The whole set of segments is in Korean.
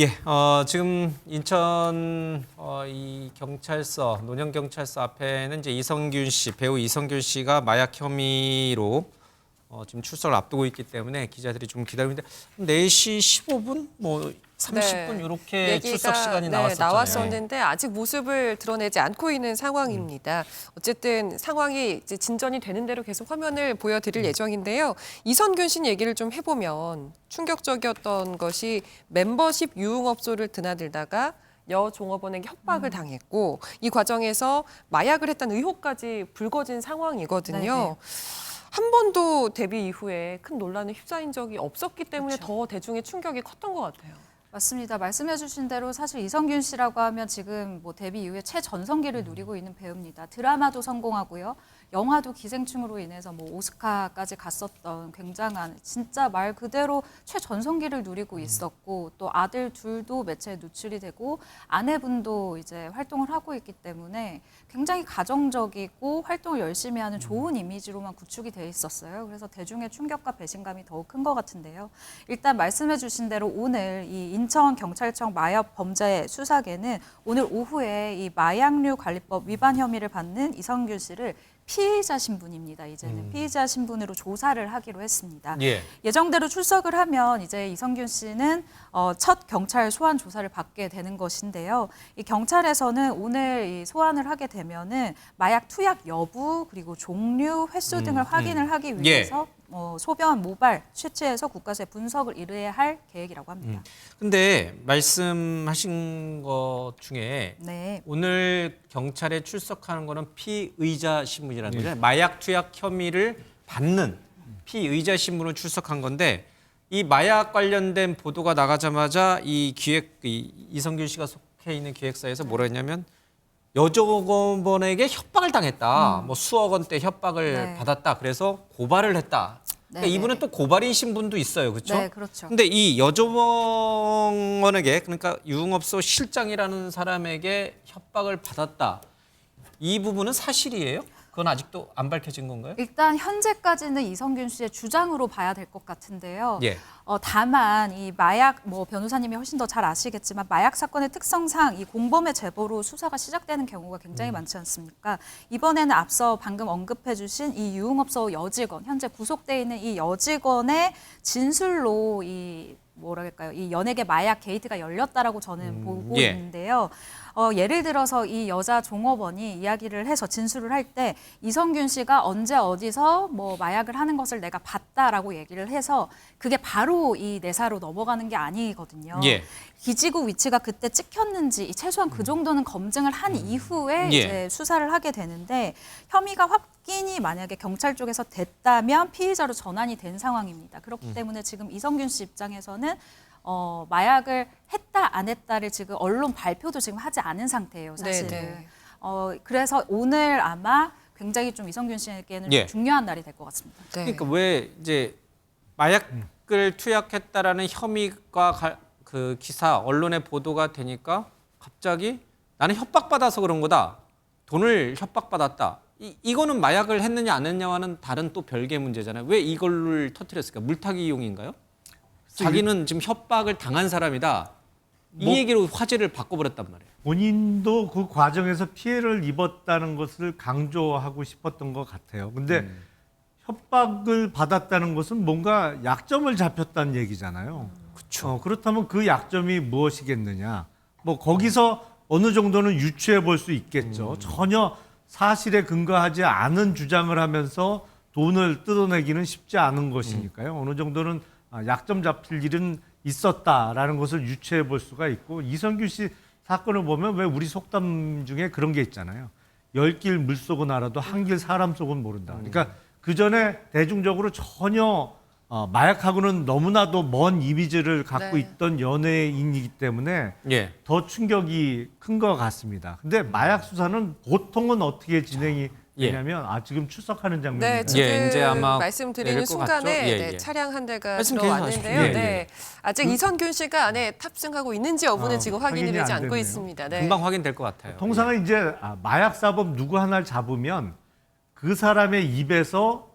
예, 지금 인천 이 경찰서 논현경찰서 앞에는 이제 이성균 씨, 배우 이성균 씨가 마약 혐의로 지금 출석을 앞두고 있기 때문에 기자들이 좀 기다리고 있는데 4시 15분, 뭐 30분 이렇게 얘기가, 출석 시간이 나왔었잖아요. 나왔었는데 아직 모습을 드러내지 않고 있는 상황입니다. 어쨌든 상황이 이제 진전이 되는 대로 계속 화면을 보여드릴 예정인데요. 이성균 씨 얘기를 좀 해보면 충격적이었던 것이 멤버십 유흥업소를 드나들다가 여 종업원에게 협박을 당했고 이 과정에서 마약을 했다는 의혹까지 불거진 상황이거든요. 네네. 한 번도 데뷔 이후에 큰 논란에 휩싸인 적이 없었기 때문에 그렇죠. 더 대중의 충격이 컸던 것 같아요. 맞습니다. 말씀해주신 대로 사실 이성균 씨라고 하면 지금 뭐 데뷔 이후에 최전성기를 누리고 있는 배우입니다. 드라마도 성공하고요. 영화도 기생충으로 인해서 뭐 오스카까지 갔었던 굉장한 진짜 말 그대로 최전성기를 누리고 있었고 또 아들 둘도 매체에 노출이 되고 아내분도 이제 활동을 하고 있기 때문에 굉장히 가정적이고 활동을 열심히 하는 좋은 이미지로만 구축이 돼 있었어요. 그래서 대중의 충격과 배신감이 더욱 큰 것 같은데요. 일단 말씀해 주신 대로 오늘 이 인천경찰청 마약 범죄 수사계는 오늘 오후에 이 마약류 관리법 위반 혐의를 받는 이성균 씨를 피의자 신분입니다. 이제는 피의자 신분으로 조사를 하기로 했습니다. 예. 예정대로 출석을 하면 이제 이성균 씨는 첫 경찰 소환 조사를 받게 되는 것인데요. 이 경찰에서는 오늘 이 소환을 하게 되면은 마약 투약 여부 그리고 종류, 횟수 등을 확인을 하기 예. 위해서 소변, 모발 채취해서 국가수에 분석을 의뢰해야 할 계획이라고 합니다. 근데 말씀하신 것 중에 네. 오늘 경찰에 출석하는 거는 피의자 신분이라는 거죠. 마약 투약 혐의를 받는 피의자 신분으로 출석한 건데 이 마약 관련된 보도가 나가자마자 이 이성균 씨가 속해 있는 기획사에서 뭐라 했냐면 여종업원에게 협박을 당했다. 뭐 수억 원대 협박을 네. 받았다. 그래서 고발을 했다. 그러니까 네, 이분은 네. 또 고발인 신분도 있어요. 그렇죠? 네, 그렇죠. 근데 이 여종업원에게 그러니까 유흥업소 실장이라는 사람에게 협박을 받았다. 이 부분은 사실이에요? 그건 아직도 안 밝혀진 건가요? 일단 현재까지는 이성균 씨의 주장으로 봐야 될 것 같은데요. 예. 다만 이 마약 뭐 변호사님이 훨씬 더 잘 아시겠지만 마약 사건의 특성상 이 공범의 제보로 수사가 시작되는 경우가 굉장히 많지 않습니까? 이번에는 앞서 방금 언급해주신 이 유흥업소 여직원 현재 구속돼 있는 이 여직원의 진술로 이 뭐랄까요 이 연예계 마약 게이트가 열렸다라고 저는 보고 예. 있는데요. 예를 들어서 이 여자 종업원이 이야기를 해서 진술을 할 때 이성균 씨가 언제 어디서 뭐 마약을 하는 것을 내가 봤다라고 얘기를 해서 그게 바로 이 내사로 넘어가는 게 아니거든요. 예. 기지국 위치가 그때 찍혔는지 최소한 그 정도는 검증을 한 이후에 예. 이제 수사를 하게 되는데 혐의가 확인이 만약에 경찰 쪽에서 됐다면 피의자로 전환이 된 상황입니다. 그렇기 때문에 지금 이성균 씨 입장에서는 마약을 했다 안 했다를 지금 언론 발표도 지금 하지 않은 상태예요, 사실은. 네. 그래서 오늘 아마 굉장히 좀 이성균 씨에게는 예. 중요한 날이 될 것 같습니다. 네. 그러니까 왜 이제 마약을 투약했다라는 혐의가 그 기사 언론에 보도가 되니까 갑자기 나는 협박받아서 그런 거다. 돈을 협박받았다. 이거는 마약을 했느냐 안 했느냐와는 다른 또 별개의 문제잖아요. 왜 이걸 터뜨렸을까? 물타기 이용인가요? 자기는 지금 협박을 당한 사람이다. 이 얘기로 화제를 바꿔버렸단 말이에요. 본인도 그 과정에서 피해를 입었다는 것을 강조하고 싶었던 것 같아요. 근데 협박을 받았다는 것은 뭔가 약점을 잡혔다는 얘기잖아요. 그렇죠. 그렇다면 그 약점이 무엇이겠느냐? 뭐 거기서 어느 정도는 유추해 볼 수 있겠죠. 전혀 사실에 근거하지 않은 주장을 하면서 돈을 뜯어내기는 쉽지 않은 것이니까요. 어느 정도는 약점 잡힐 일은 있었다라는 것을 유추해 볼 수가 있고 이성균 씨 사건을 보면 왜 우리 속담 중에 그런 게 있잖아요. 10길 물속은 알아도 한 길 사람 속은 모른다. 그러니까 그 전에 대중적으로 전혀 마약하고는 너무나도 먼 이미지를 갖고 네. 있던 연예인이기 때문에 예. 더 충격이 큰 것 같습니다. 근데 마약 수사는 보통은 어떻게 진행이 예. 되냐면 지금 출석하는 네, 장면입니다. 지금 예, 이제 아마 말씀드리는 내릴 것 순간에 같죠? 예, 네, 예. 차량 한 대가 말씀 계속 들어왔는데요. 하십시오. 예, 네, 아직 이성균 씨가 안에 탑승하고 있는지 여부는 지금 확인이 확인이 되지 안 않고 됐네요. 있습니다. 네. 금방 확인될 것 같아요. 통상은 이제 마약 사범 누구 하나를 잡으면 그 사람의 입에서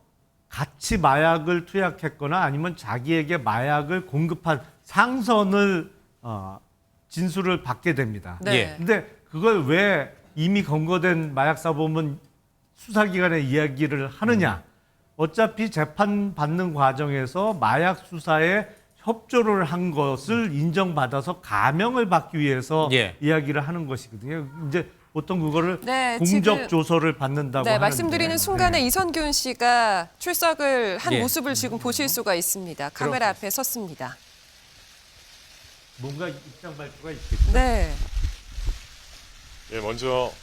같이 마약을 투약했거나 아니면 자기에게 마약을 공급한 상선을 진술을 받게 됩니다. 네. 예. 근데 그걸 왜 이미 검거된 마약사범은 수사기관에 이야기를 하느냐? 어차피 재판 받는 과정에서 마약 수사에 협조를 한 것을 인정받아서 감형을 받기 위해서 예. 이야기를 하는 것이거든요. 이제 보통 그거를 네, 공적 지금- 조서를 받는다고 네, 하는데. 말씀드리는 순간에 네. 이선균 씨가 출석을 한 예. 모습을 지금 보실 수가 있습니다. 카메라 앞에 섰습니다. 뭔가 입장 발표가 있겠죠. 네. 예, 먼저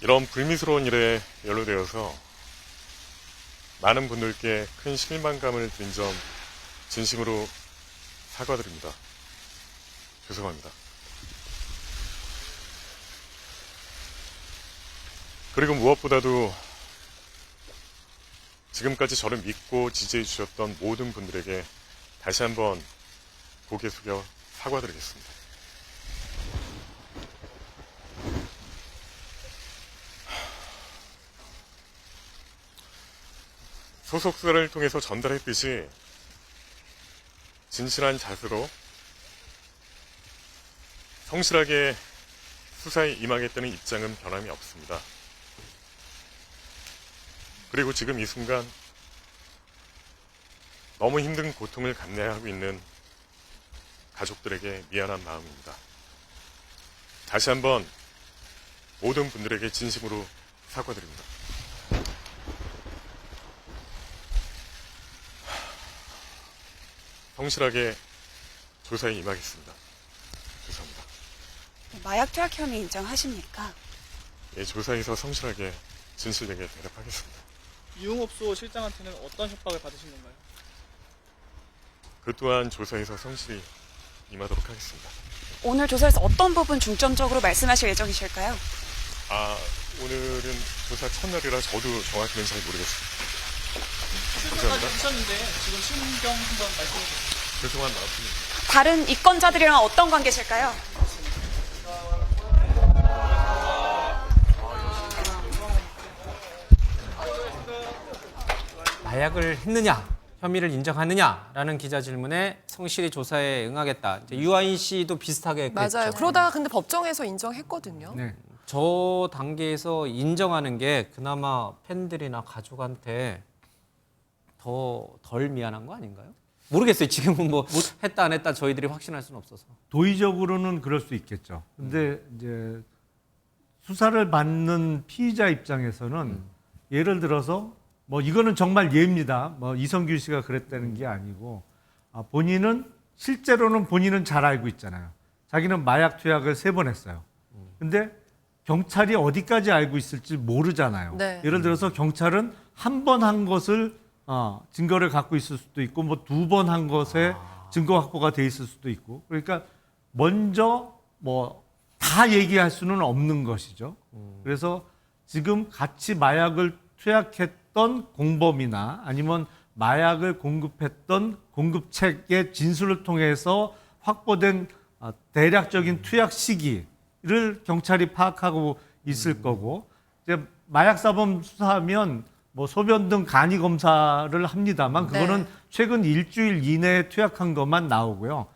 이런 불미스러운 일에 연루되어서 많은 분들께 큰 실망감을 드린 점 진심으로 사과드립니다. 죄송합니다. 그리고 무엇보다도 지금까지 저를 믿고 지지해 주셨던 모든 분들에게 다시 한번 고개 숙여 사과드리겠습니다. 소속사를 통해서 전달했듯이 진실한 자세로 성실하게 수사에 임하겠다는 입장은 변함이 없습니다. 그리고 지금 이 순간 너무 힘든 고통을 감내하고 있는 가족들에게 미안한 마음입니다. 다시 한번 모든 분들에게 진심으로 사과드립니다. 성실하게 조사에 임하겠습니다. 죄송합니다. 마약 투약 혐의 인정하십니까? 예, 조사에서 성실하게 진실되게 대답하겠습니다. 유흥업소 실장한테는 어떤 협박을 받으신 건가요? 그 또한 조사에서 성실히 임하도록 하겠습니다. 오늘 조사에서 어떤 부분 중점적으로 말씀하실 예정이실까요? 오늘은 조사 첫날이라 저도 정확히는 잘 모르겠습니다. 출석까지 하셨는데 지금 신경 한번 말씀해 주세요. 죄송한 마음입니다. 다른 입건자들이랑 어떤 관계실까요? 마약을 했느냐, 혐의를 인정하느냐라는 기자 질문에 성실히 조사에 응하겠다. 이제 유아인 씨도 비슷하게 그랬죠. 맞아요. 그러다가 근데 법정에서 인정했거든요. 네. 저 단계에서 인정하는 게 그나마 팬들이나 가족한테 덜 미안한 거 아닌가요? 모르겠어요. 지금은 뭐 했다 안 했다 저희들이 확신할 수는 없어서. 도의적으로는 그럴 수 있겠죠. 근데 이제 수사를 받는 피의자 입장에서는 예를 들어서 뭐 이거는 정말 예입니다. 뭐 이성균 씨가 그랬다는 게 아니고 본인은 실제로는 본인은 잘 알고 있잖아요. 자기는 마약 투약을 3번 했어요. 근데 경찰이 어디까지 알고 있을지 모르잖아요. 네. 예를 들어서 경찰은 한 번 한 것을 증거를 갖고 있을 수도 있고 뭐 2번 한 것에 증거 확보가 돼 있을 수도 있고 그러니까 먼저 뭐 다 얘기할 수는 없는 것이죠. 그래서 지금 같이 마약을 투약했던 공범이나 아니면 마약을 공급했던 공급책의 진술을 통해서 확보된 대략적인 투약 시기를 경찰이 파악하고 있을 거고 이제 마약사범 수사하면 뭐 소변 등 간이 검사를 합니다만 그거는 네. 최근 일주일 이내에 투약한 것만 나오고요.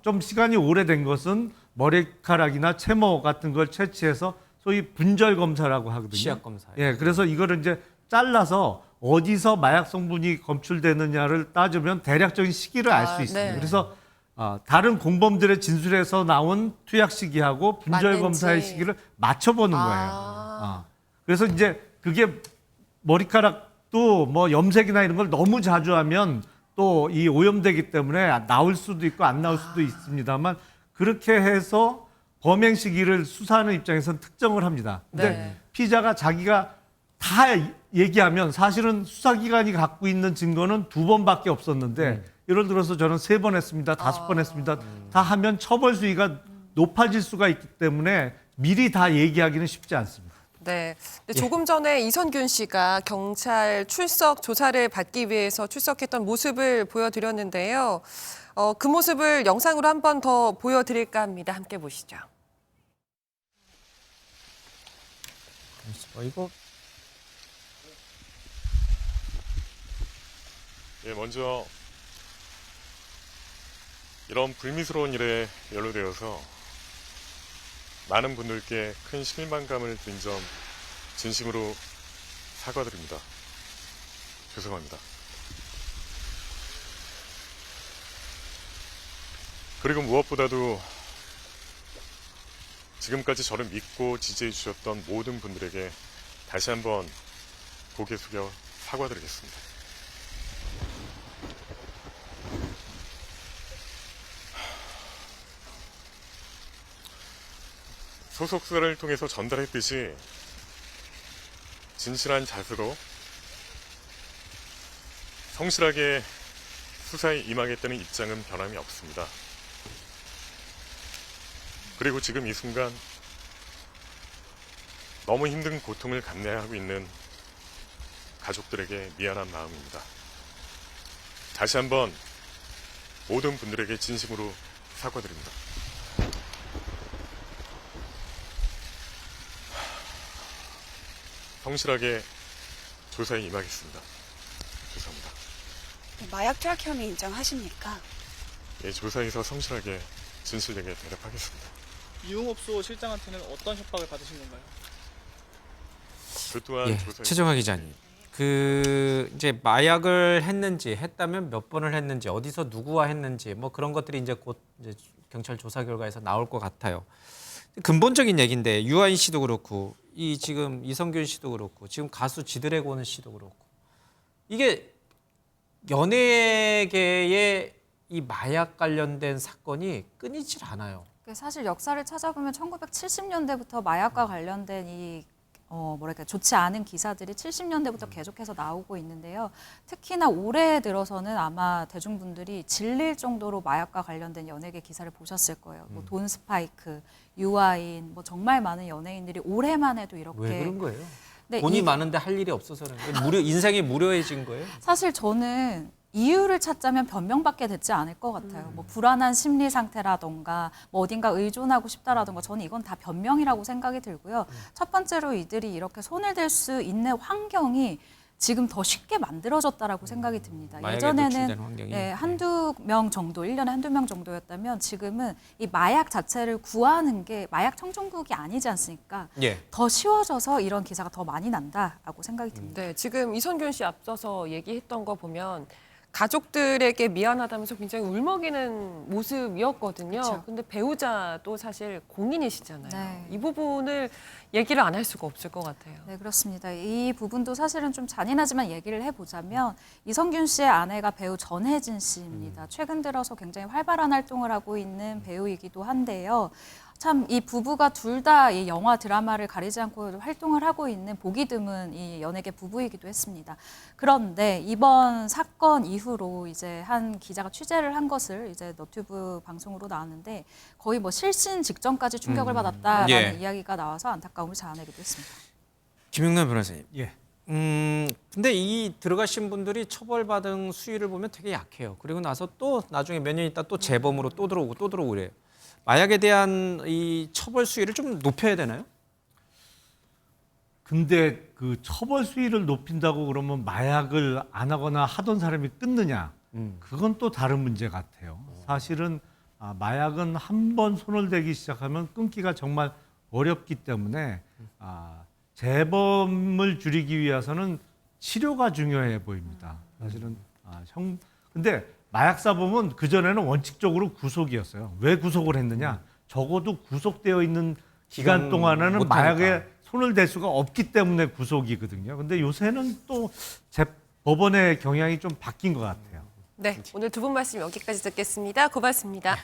좀 시간이 오래된 것은 머리카락이나 채모 같은 걸 채취해서 소위 분절 검사라고 하거든요. 시약 검사. 예, 그래서 이거를 이제 잘라서 어디서 마약 성분이 검출되느냐를 따지면 대략적인 시기를 알 수 있습니다. 네. 그래서 다른 공범들의 진술에서 나온 투약 시기하고 분절 맞는지. 검사의 시기를 맞춰보는 거예요. 아. 그래서 이제 그게 머리카락도 뭐 염색이나 이런 걸 너무 자주 하면 또 이 오염되기 때문에 나올 수도 있고 안 나올 수도 있습니다만 그렇게 해서 범행 시기를 수사하는 입장에서는 특정을 합니다. 근데 네. 피의자가 자기가 다 얘기하면 사실은 수사기관이 갖고 있는 증거는 2번밖에 없었는데 예를 들어서 저는 3번 했습니다. 5번 했습니다. 다 하면 처벌 수위가 높아질 수가 있기 때문에 미리 다 얘기하기는 쉽지 않습니다. 네. 근데 조금 전에 이선균 씨가 경찰 출석 조사를 받기 위해서 출석했던 모습을 보여드렸는데요. 그 모습을 영상으로 한 번 더 보여드릴까 합니다. 함께 보시죠. 이거 예, 먼저 이런 불미스러운 일에 연루되어서 많은 분들께 큰 실망감을 드린 점 진심으로 사과드립니다. 죄송합니다. 그리고 무엇보다도 지금까지 저를 믿고 지지해 주셨던 모든 분들에게 다시 한번 고개 숙여 사과드리겠습니다. 소속사를 통해서 전달했듯이 진실한 자세로 성실하게 수사에 임하겠다는 입장은 변함이 없습니다. 그리고 지금 이 순간 너무 힘든 고통을 감내하고 있는 가족들에게 미안한 마음입니다. 다시 한번 모든 분들에게 진심으로 사과드립니다. 성실하게 조사에 임하겠습니다. 죄송합니다. 마약 투약 혐의 인정하십니까? 예, 조사에서 성실하게 진실되게 대답하겠습니다. 유흥업소 실장한테는 어떤 협박을 받으신 건가요? 그 또한 예, 조사에 최정화 기자님. 이제 마약을 했는지 했다면 몇 번을 했는지 어디서 누구와 했는지 뭐 그런 것들이 이제 곧 이제 경찰 조사 결과에서 나올 것 같아요. 근본적인 얘기인데 유아인 씨도 그렇고 이 지금 이성균 씨도 그렇고 지금 가수 지드래곤 씨도 그렇고 이게 연예계의 이 마약 관련된 사건이 끊이질 않아요. 사실 역사를 찾아보면 1970년대부터 마약과 관련된 이 뭐랄까 좋지 않은 기사들이 70년대부터 계속해서 나오고 있는데요. 특히나 올해 들어서는 아마 대중분들이 질릴 정도로 마약과 관련된 연예계 기사를 보셨을 거예요. 뭐 돈 스파이크, 유아인, 뭐 정말 많은 연예인들이 올해만 해도 이렇게 왜 그런 거예요? 네, 돈이 많은데 할 일이 없어서 그런 거예요? 인생이 무료해진 거예요? 사실 저는 이유를 찾자면 변명밖에 되지 않을 것 같아요. 뭐 불안한 심리 상태라던가 뭐 어딘가 의존하고 싶다라던가 저는 이건 다 변명이라고 생각이 들고요. 첫 번째로 이들이 이렇게 손을 댈 수 있는 환경이 지금 더 쉽게 만들어졌다라고 생각이 듭니다. 마약에 예전에는 노출된 환경이. 네, 한두 명 정도, 1년에 한두 명 정도였다면 지금은 이 마약 자체를 구하는 게 마약 청정국이 아니지 않습니까? 예. 더 쉬워져서 이런 기사가 더 많이 난다라고 생각이 듭니다. 네, 지금 이성균 씨 앞서서 얘기했던 거 보면 가족들에게 미안하다면서 굉장히 울먹이는 모습이었거든요. 그쵸. 근데 배우자도 사실 공인이시잖아요. 네. 이 부분을 얘기를 안 할 수가 없을 것 같아요. 네, 그렇습니다. 이 부분도 사실은 좀 잔인하지만 얘기를 해보자면 이성균 씨의 아내가 배우 전혜진 씨입니다. 최근 들어서 굉장히 활발한 활동을 하고 있는 배우이기도 한데요. 참 이 부부가 둘 다 이 영화 드라마를 가리지 않고 활동을 하고 있는 보기 드문 이 연예계 부부이기도 했습니다. 그런데 이번 사건 이후로 이제 한 기자가 취재를 한 것을 이제 너튜브 방송으로 나왔는데 거의 뭐 실신 직전까지 충격을 받았다라는 예. 이야기가 나와서 안타까움을 자아내기도 했습니다. 김용남 변호사님. 예. 근데 이 들어가신 분들이 처벌받은 수위를 보면 되게 약해요. 그리고 나서 또 나중에 몇 년 있다 또 재범으로 또 들어오고 그래요. 마약에 대한 이 처벌 수위를 좀 높여야 되나요? 근데 그 처벌 수위를 높인다고 그러면 마약을 안 하거나 하던 사람이 끊느냐? 그건 또 다른 문제 같아요. 사실은 마약은 한 번 손을 대기 시작하면 끊기가 정말 어렵기 때문에 재범을 줄이기 위해서는 치료가 중요해 보입니다. 사실은 근데 마약사범은 그전에는 원칙적으로 구속이었어요. 왜 구속을 했느냐? 적어도 구속되어 있는 기간 동안에는 못하니까. 마약에 손을 댈 수가 없기 때문에 구속이거든요. 근데 요새는 또 법원의 경향이 좀 바뀐 것 같아요. 네, 오늘 두 분 말씀 여기까지 듣겠습니다. 고맙습니다.